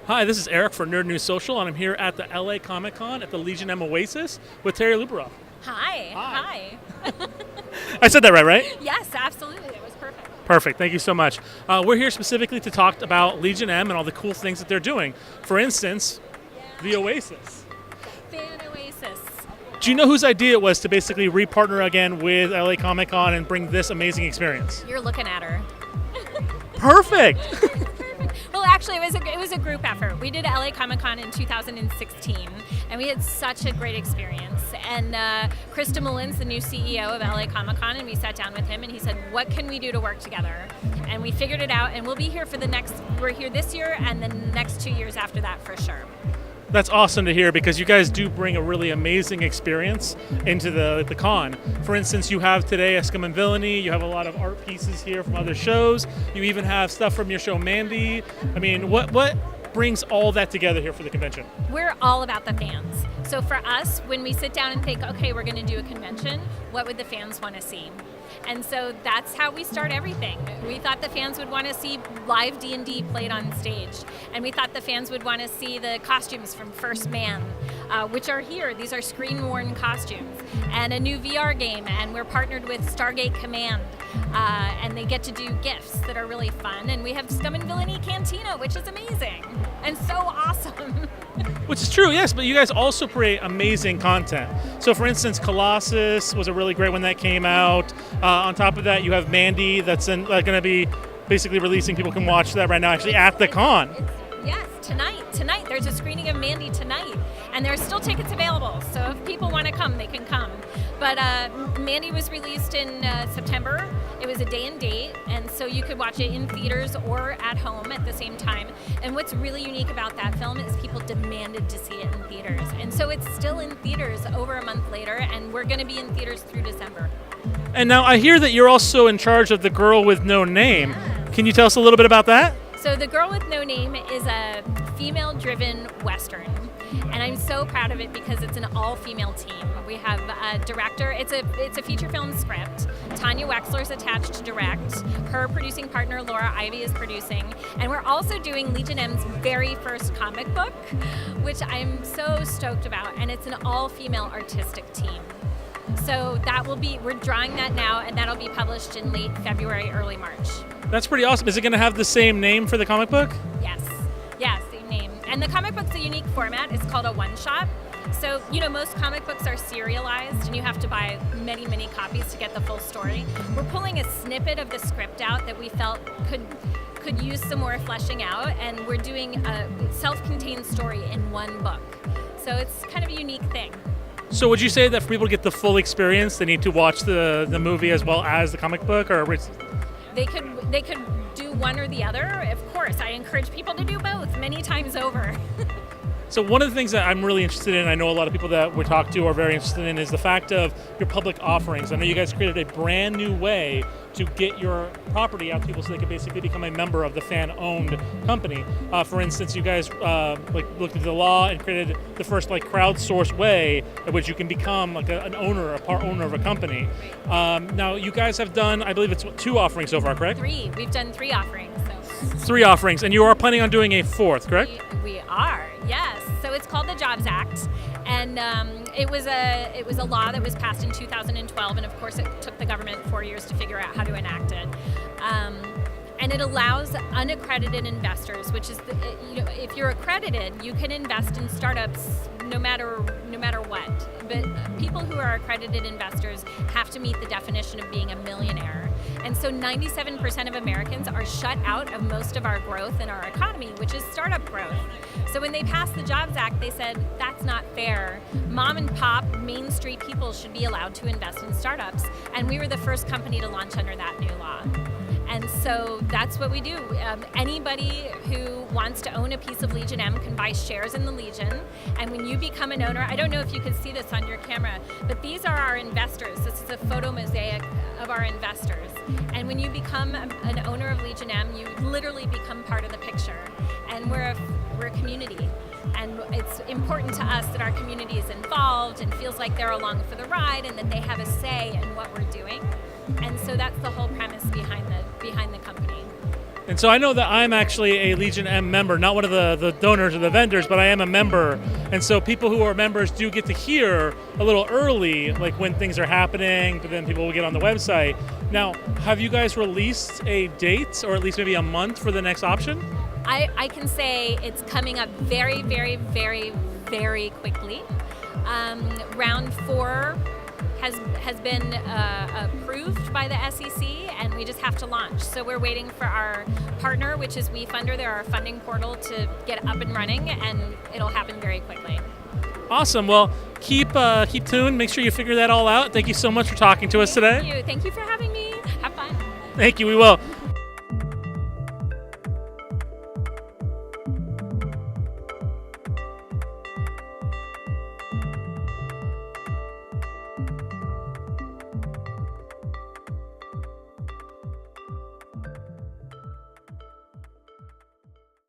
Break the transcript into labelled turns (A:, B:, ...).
A: Hi, this is Eric for Nerd News Social, and I'm here at the LA Comic Con at the Legion M Oasis with Terri Lubaroff.
B: Hi.
A: Hi. I said that right?
B: Yes, absolutely. That was perfect.
A: Perfect. Thank you so much. We're here specifically to talk about Legion M and all the cool things that they're doing. For instance, the Oasis.
B: Fan Oasis.
A: Do you know whose idea it was to basically re-partner again with LA Comic Con and bring this amazing experience?
B: You're looking at her.
A: Perfect.
B: Well, actually, it was a group effort. We did LA Comic Con in 2016, and we had such a great experience. And Krista Mullins, the new CEO of LA Comic Con, and we sat down with him, and he said, "What can we do to work together?" And we figured it out, and we'll be here for we're here this year and the next 2 years after that for sure.
A: That's awesome to hear because you guys do bring a really amazing experience into the con. For instance, you have today a Scum and Villainy, you have a lot of art pieces here from other shows, you even have stuff from your show Mandy. I mean, what brings all that together here for the convention?
B: We're all about the fans. So for us, when we sit down and think, okay, we're going to do a convention, what would the fans want to see? And so that's how we start everything. We thought the fans would want to see live D&D played on stage. And we thought the fans would want to see the costumes from First Man, which are here. These are screen-worn costumes. And a new VR game. And we're partnered with Stargate Command. And they get to do gifts that are really fun. And we have Scum and Villainy Cantina, which is amazing. And so awesome.
A: Which is true, yes, but you guys also create amazing content. So for instance, Colossus was a really great one that came out. On top of that, you have Mandy that's going to be basically releasing. People can watch that right now actually at the con.
B: Yes, tonight. There's a screening of Mandy tonight. And there are still tickets available. So if people want to come, they can come. But Mandy was released in September. It was a day and date, and so you could watch it in theaters or at home at the same time. And what's really unique about that film is people demanded to see it in theaters. And so it's still in theaters over a month later, and we're going to be in theaters through December.
A: And now I hear that you're also in charge of The Girl with No Name.
B: Yes.
A: Can you tell us a little bit about that?
B: So The Girl with No Name is a female-driven Western. And I'm so proud of it because it's an all-female team. We have a director. It's a feature film script. Tanya Wexler's attached to direct. Her producing partner, Laura Ivy, is producing. And we're also doing Legion M's very first comic book, which I'm so stoked about. And it's an all-female artistic team. So we're drawing that now, and that'll be published in late February, early March.
A: That's pretty awesome. Is it going to have the same name for the comic book?
B: Yes, same name. And the comic book's a unique format. It's called a one-shot. So, most comic books are serialized, and you have to buy many, many copies to get the full story. We're pulling a snippet of the script out that we felt could use some more fleshing out, and we're doing a self-contained story in one book. So it's kind of a unique thing.
A: So would you say that for people to get the full experience, they need to watch the movie as well as the comic book, or
B: They could do one or the other. Of course, I encourage people to do both many times over.
A: So one of the things that I'm really interested in, I know a lot of people that we talk to are very interested in, is the fact of your public offerings. I know you guys created a brand new way to get your property out to people so they can basically become a member of the fan-owned company. For instance, you guys looked at the law and created the first crowdsourced way in which you can become an owner, a part owner of a company. Now you guys have done, I believe it's 2 offerings so far, correct?
B: 3. We've done 3 offerings. So.
A: 3 offerings, and you are planning on doing a 4th, correct?
B: We are, yes. So it's called the Jobs Act, and it was a law that was passed in 2012, and of course it took the government 4 years to figure out how to enact it. And it allows unaccredited investors, which is, if you're accredited, you can invest in startups no matter what. But people who are accredited investors have to meet the definition of being a millionaire. And so 97% of Americans are shut out of most of our growth in our economy, which is startup growth. So when they passed the Jobs Act, they said, that's not fair. Mom and pop, Main Street people should be allowed to invest in startups. And we were the first company to launch under that new law. And so that's what we do. Anybody who wants to own a piece of Legion M can buy shares in the Legion. And when you become an owner, I don't know if you can see this on your camera, but these are our investors. This is a photo mosaic of our investors. And when you become an owner of Legion M, you literally become part of the picture. And we're a community. And it's important to us that our community is involved and feels like they're along for the ride and that they have a say in what we're doing. And so that's the whole premise behind the company.
A: And so I know that I'm actually a Legion M member, not one of the donors or the vendors, but I am a member. And so people who are members do get to hear a little early, like when things are happening, but then people will get on the website. Now, have you guys released a date or at least maybe a month for the next option?
B: I can say it's coming up very, very, very, very quickly. Round 4 has been approved by the SEC, and we just have to launch. So we're waiting for our partner, which is WeFunder. They're our funding portal, to get up and running, and it'll happen very quickly.
A: Awesome. Well, keep tuned. Make sure you figure that all out. Thank you so much for talking to us today.
B: Thank you for having me. Have fun.
A: Thank you. We will.